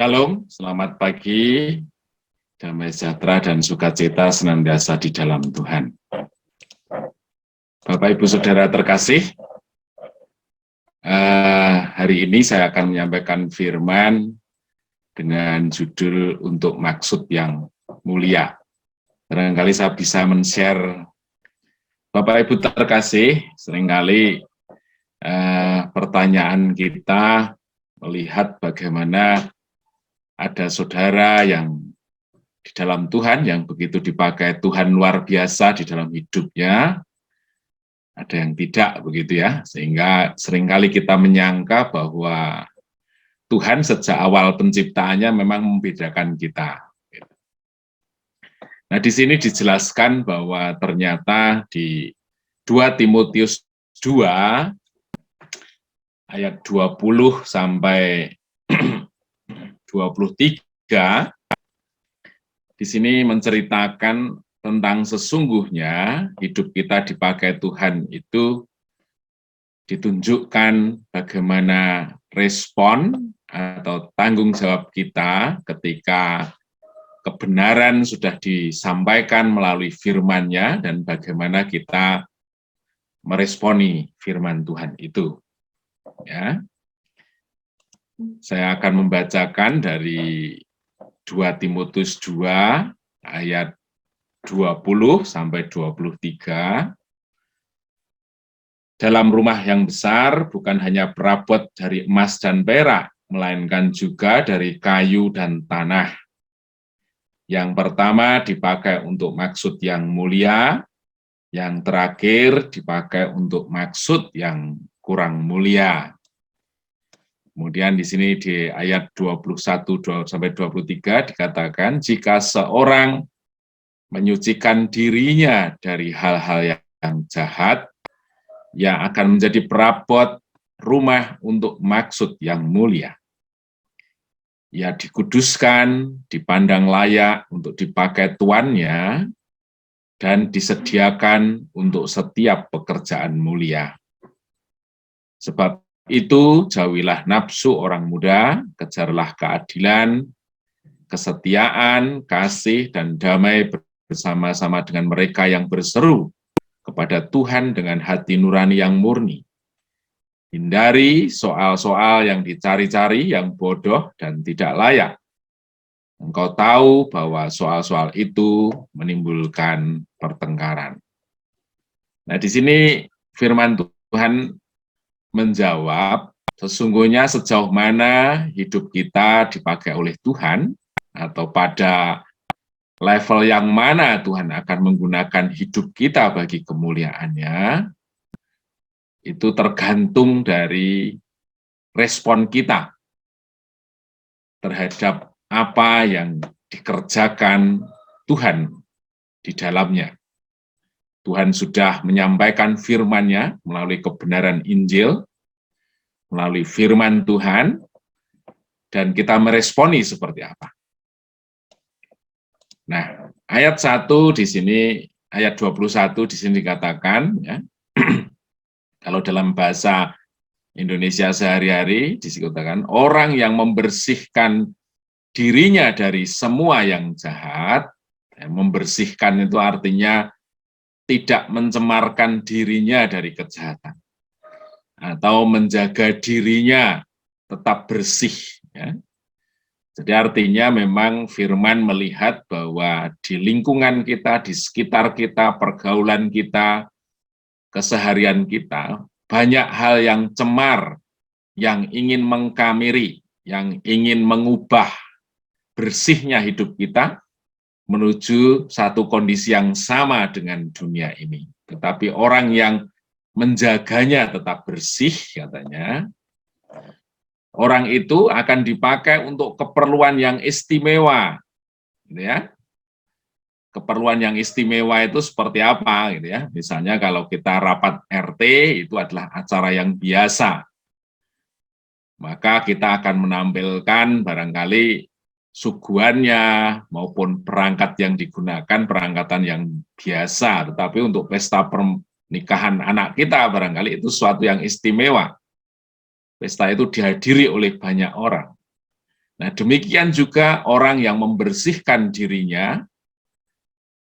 Shalom, selamat pagi, damai sejahtera dan sukacita senantiasa di dalam Tuhan. Bapak Ibu Saudara terkasih, hari ini saya akan menyampaikan firman dengan judul untuk maksud yang mulia. Barangkali saya bisa men-share, Bapak Ibu terkasih, seringkali pertanyaan kita melihat bagaimana ada saudara yang di dalam Tuhan, yang begitu dipakai Tuhan luar biasa di dalam hidupnya, ada yang tidak begitu ya, sehingga seringkali kita menyangka bahwa Tuhan sejak awal penciptaannya memang membedakan kita. Nah, di sini dijelaskan bahwa ternyata di 2 Timotius 2 ayat 20 sampai 23 di sini menceritakan tentang sesungguhnya hidup kita dipakai Tuhan itu ditunjukkan bagaimana respon atau tanggung jawab kita ketika kebenaran sudah disampaikan melalui firman-Nya dan bagaimana kita meresponi firman Tuhan itu. Ya. Saya akan membacakan dari 2 Timotius 2 ayat 20 sampai 23. Dalam rumah yang besar bukan hanya perabot dari emas dan perak, melainkan juga dari kayu dan tanah. Yang pertama dipakai untuk maksud yang mulia, yang terakhir dipakai untuk maksud yang kurang mulia. Kemudian di sini di ayat 21 sampai 23 dikatakan, jika seorang menyucikan dirinya dari hal-hal yang jahat, ia akan menjadi perabot rumah untuk maksud yang mulia. Ia dikuduskan, dipandang layak untuk dipakai tuannya, dan disediakan untuk setiap pekerjaan mulia. Sebab itu, jauhilah nafsu orang muda, kejarlah keadilan, kesetiaan, kasih, dan damai bersama-sama dengan mereka yang berseru kepada Tuhan dengan hati nurani yang murni. Hindari soal-soal yang dicari-cari, yang bodoh dan tidak layak. Engkau tahu bahwa soal-soal itu menimbulkan pertengkaran. Nah, di sini firman Tuhan menjawab, sesungguhnya sejauh mana hidup kita dipakai oleh Tuhan, atau pada level yang mana Tuhan akan menggunakan hidup kita bagi kemuliaan-Nya, itu tergantung dari respon kita terhadap apa yang dikerjakan Tuhan di dalamnya. Tuhan sudah menyampaikan firman-Nya melalui kebenaran Injil, melalui firman Tuhan, dan kita meresponi seperti apa. Nah, ayat 1 di sini, ayat 21 di sini dikatakan, ya, kalau dalam bahasa Indonesia sehari-hari disebutkan, orang yang membersihkan dirinya dari semua yang jahat, ya, membersihkan itu artinya tidak mencemarkan dirinya dari kejahatan, atau menjaga dirinya tetap bersih. Ya. Jadi artinya memang firman melihat bahwa di lingkungan kita, di sekitar kita, pergaulan kita, keseharian kita, banyak hal yang cemar, yang ingin mengkamiri, yang ingin mengubah bersihnya hidup kita, menuju satu kondisi yang sama dengan dunia ini. Tetapi orang yang menjaganya tetap bersih, katanya, orang itu akan dipakai untuk keperluan yang istimewa. Gitu ya. Keperluan yang istimewa itu seperti apa? Gitu ya. Misalnya kalau kita rapat RT, itu adalah acara yang biasa. Maka kita akan menampilkan barangkali suguhannya maupun perangkat yang digunakan, perangkatan yang biasa, tetapi untuk pesta pernikahan anak kita barangkali itu sesuatu yang istimewa. Pesta itu dihadiri oleh banyak orang. Nah, demikian juga orang yang membersihkan dirinya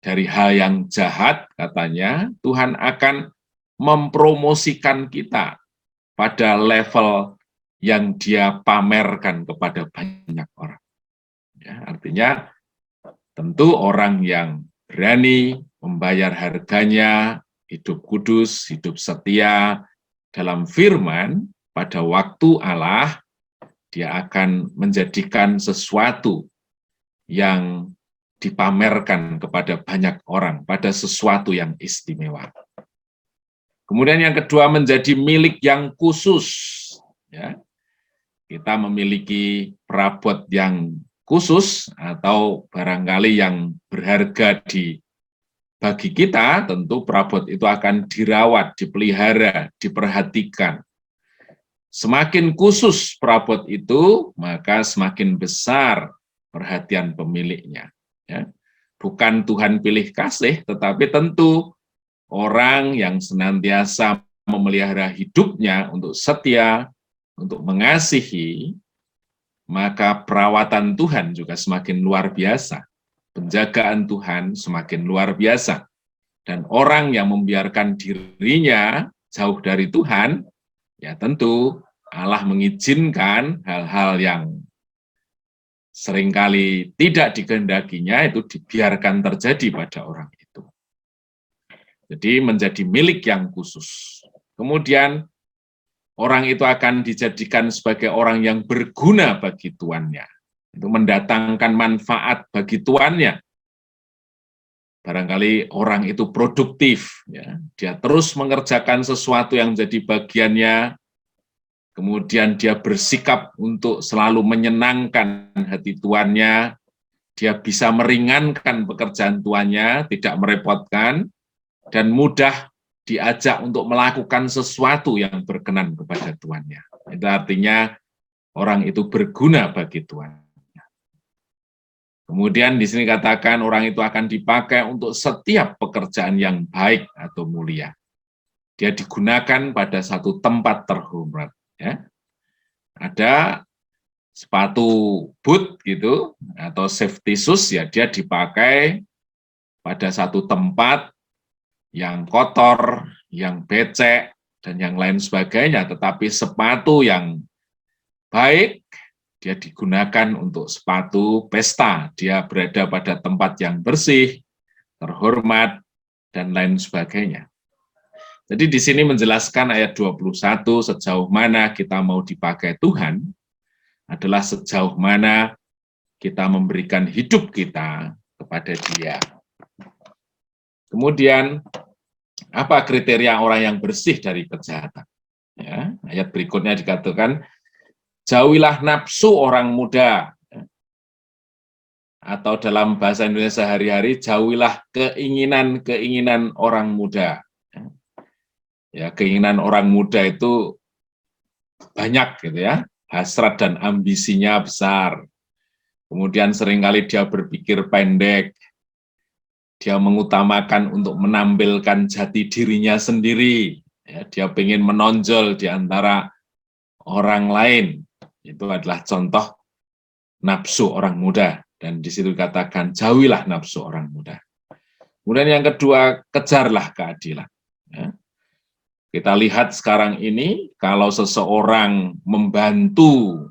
dari hal yang jahat, katanya, Tuhan akan mempromosikan kita pada level yang dia pamerkan kepada banyak orang. Ya, artinya, tentu orang yang berani membayar harganya, hidup kudus, hidup setia dalam firman, pada waktu Allah, dia akan menjadikan sesuatu yang dipamerkan kepada banyak orang, pada sesuatu yang istimewa. Kemudian yang kedua, menjadi milik yang khusus. Ya. Kita memiliki perabot yang khusus atau barangkali yang berharga bagi kita, tentu perabot itu akan dirawat, dipelihara, diperhatikan. Semakin khusus perabot itu, maka semakin besar perhatian pemiliknya. Ya. Bukan Tuhan pilih kasih, tetapi tentu orang yang senantiasa memelihara hidupnya untuk setia, untuk mengasihi, maka perawatan Tuhan juga semakin luar biasa. Penjagaan Tuhan semakin luar biasa. Dan orang yang membiarkan dirinya jauh dari Tuhan, ya tentu Allah mengizinkan hal-hal yang seringkali tidak dikehendakinya itu dibiarkan terjadi pada orang itu. Jadi menjadi milik yang khusus. Kemudian orang itu akan dijadikan sebagai orang yang berguna bagi tuannya. Itu mendatangkan manfaat bagi tuannya. Barangkali orang itu produktif, ya. Dia terus mengerjakan sesuatu yang jadi bagiannya, kemudian dia bersikap untuk selalu menyenangkan hati tuannya, dia bisa meringankan pekerjaan tuannya, tidak merepotkan, dan mudah diajak untuk melakukan sesuatu yang berkenan kepada tuannya. Itu artinya orang itu berguna bagi Tuhan. Kemudian di sini katakan orang itu akan dipakai untuk setiap pekerjaan yang baik atau mulia. Dia digunakan pada satu tempat terhormat. Ya. Ada sepatu boot gitu atau safety shoes, ya dia dipakai pada satu tempat yang kotor, yang becek, dan yang lain sebagainya. Tetapi sepatu yang baik, dia digunakan untuk sepatu pesta. Dia berada pada tempat yang bersih, terhormat, dan lain sebagainya. Jadi di sini menjelaskan ayat 21, sejauh mana kita mau dipakai Tuhan, adalah sejauh mana kita memberikan hidup kita kepada Dia. Kemudian, apa kriteria orang yang bersih dari kejahatan? Ya, ayat berikutnya dikatakan, jauhilah nafsu orang muda, atau dalam bahasa Indonesia sehari-hari, jauhilah keinginan-keinginan orang muda. Ya, keinginan orang muda itu banyak gitu ya, hasrat dan ambisinya besar. Kemudian seringkali dia berpikir pendek, dia mengutamakan untuk menampilkan jati dirinya sendiri. Ya, dia ingin menonjol di antara orang lain. Itu adalah contoh nafsu orang muda. Dan di situ dikatakan, jauhilah nafsu orang muda. Kemudian yang kedua, kejarlah keadilan. Ya. Kita lihat sekarang ini, kalau seseorang membantu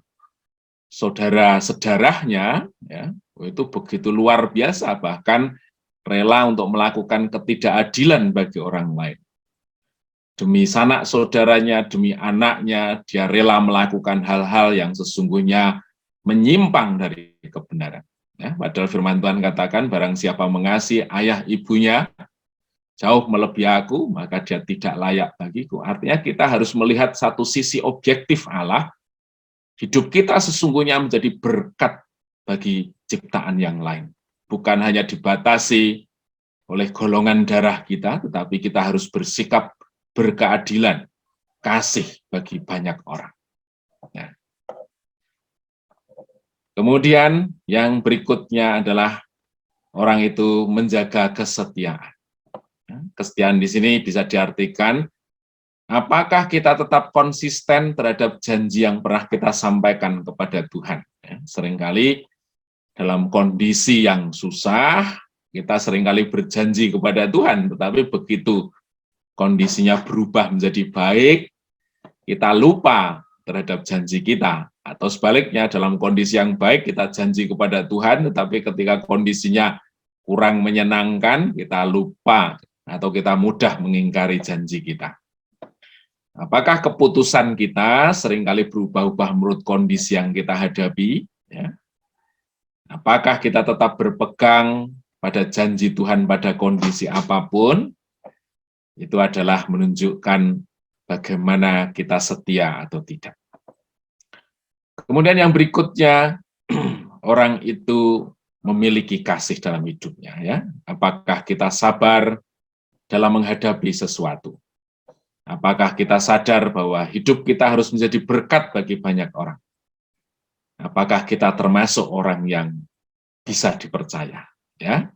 saudara-sedarahnya, ya, itu begitu luar biasa, bahkan rela untuk melakukan ketidakadilan bagi orang lain. Demi sanak saudaranya, demi anaknya, dia rela melakukan hal-hal yang sesungguhnya menyimpang dari kebenaran. Ya, padahal firman Tuhan katakan, barang siapa mengasihi ayah ibunya jauh melebihi aku, maka dia tidak layak bagiku. Artinya kita harus melihat satu sisi objektif Allah. Hidup kita sesungguhnya menjadi berkat bagi ciptaan yang lain. Bukan hanya dibatasi oleh golongan darah kita, tetapi kita harus bersikap berkeadilan, kasih bagi banyak orang. Nah. Kemudian yang berikutnya adalah orang itu menjaga kesetiaan. Kesetiaan di sini bisa diartikan apakah kita tetap konsisten terhadap janji yang pernah kita sampaikan kepada Tuhan? Ya, seringkali dalam kondisi yang susah, kita seringkali berjanji kepada Tuhan, tetapi begitu kondisinya berubah menjadi baik, kita lupa terhadap janji kita. Atau sebaliknya, dalam kondisi yang baik, kita janji kepada Tuhan, tetapi ketika kondisinya kurang menyenangkan, kita lupa atau kita mudah mengingkari janji kita. Apakah keputusan kita seringkali berubah-ubah menurut kondisi yang kita hadapi? Ya. Apakah kita tetap berpegang pada janji Tuhan pada kondisi apapun? Itu adalah menunjukkan bagaimana kita setia atau tidak. Kemudian yang berikutnya, orang itu memiliki kasih dalam hidupnya. Ya. Apakah kita sabar dalam menghadapi sesuatu? Apakah kita sadar bahwa hidup kita harus menjadi berkat bagi banyak orang? Apakah kita termasuk orang yang bisa dipercaya? Ya,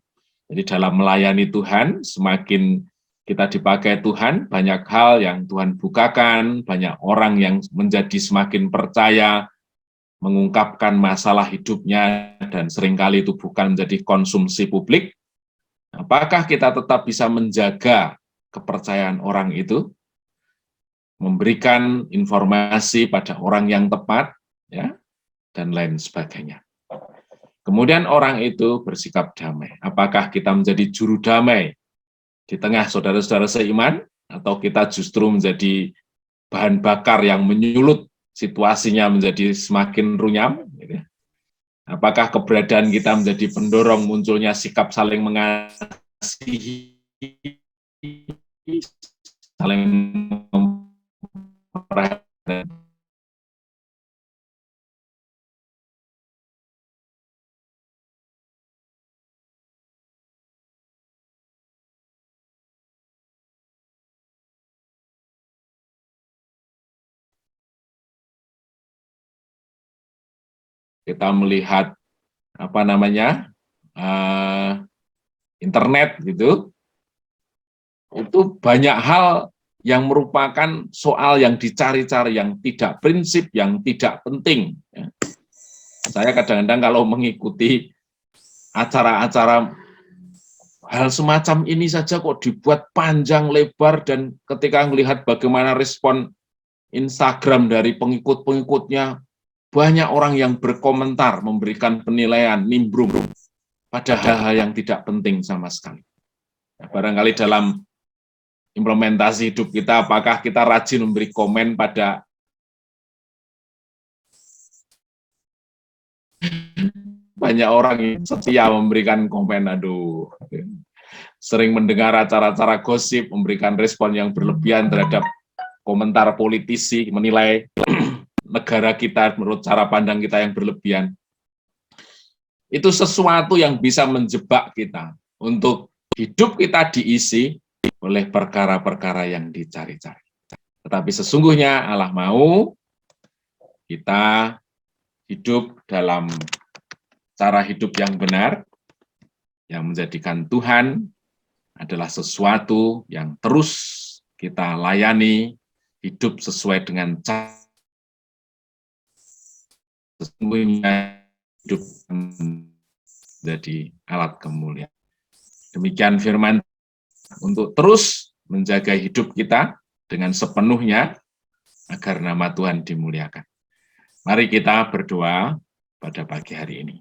jadi dalam melayani Tuhan, semakin kita dipakai Tuhan, banyak hal yang Tuhan bukakan, banyak orang yang menjadi semakin percaya, mengungkapkan masalah hidupnya, dan seringkali itu bukan menjadi konsumsi publik. Apakah kita tetap bisa menjaga kepercayaan orang itu? Memberikan informasi pada orang yang tepat, ya, dan lain sebagainya. Kemudian orang itu bersikap damai. Apakah kita menjadi juru damai di tengah saudara-saudara seiman, atau kita justru menjadi bahan bakar yang menyulut situasinya menjadi semakin runyam? Apakah keberadaan kita menjadi pendorong munculnya sikap saling mengasihi, saling kita melihat internet gitu, itu banyak hal yang merupakan soal yang dicari-cari, yang tidak prinsip, yang tidak penting. Saya kadang-kadang kalau mengikuti acara-acara hal semacam ini saja kok dibuat panjang lebar, dan ketika melihat bagaimana respon Instagram dari pengikut-pengikutnya, banyak orang yang berkomentar, memberikan penilaian, nimbrung pada hal-hal yang tidak penting sama sekali. Barangkali dalam implementasi hidup kita, apakah kita rajin memberi komen pada banyak orang yang setia memberikan komen, aduh, sering mendengar acara-acara gosip, memberikan respon yang berlebihan terhadap komentar politisi, menilai negara kita menurut cara pandang kita yang berlebihan. Itu sesuatu yang bisa menjebak kita untuk hidup kita diisi oleh perkara-perkara yang dicari-cari. Tetapi sesungguhnya Allah mau kita hidup dalam cara hidup yang benar, yang menjadikan Tuhan adalah sesuatu yang terus kita layani, hidup sesuai dengan cara sesungguhnya hidup menjadi alat kemuliaan. Demikian firman untuk terus menjaga hidup kita dengan sepenuhnya agar nama Tuhan dimuliakan. Mari kita berdoa pada pagi hari ini.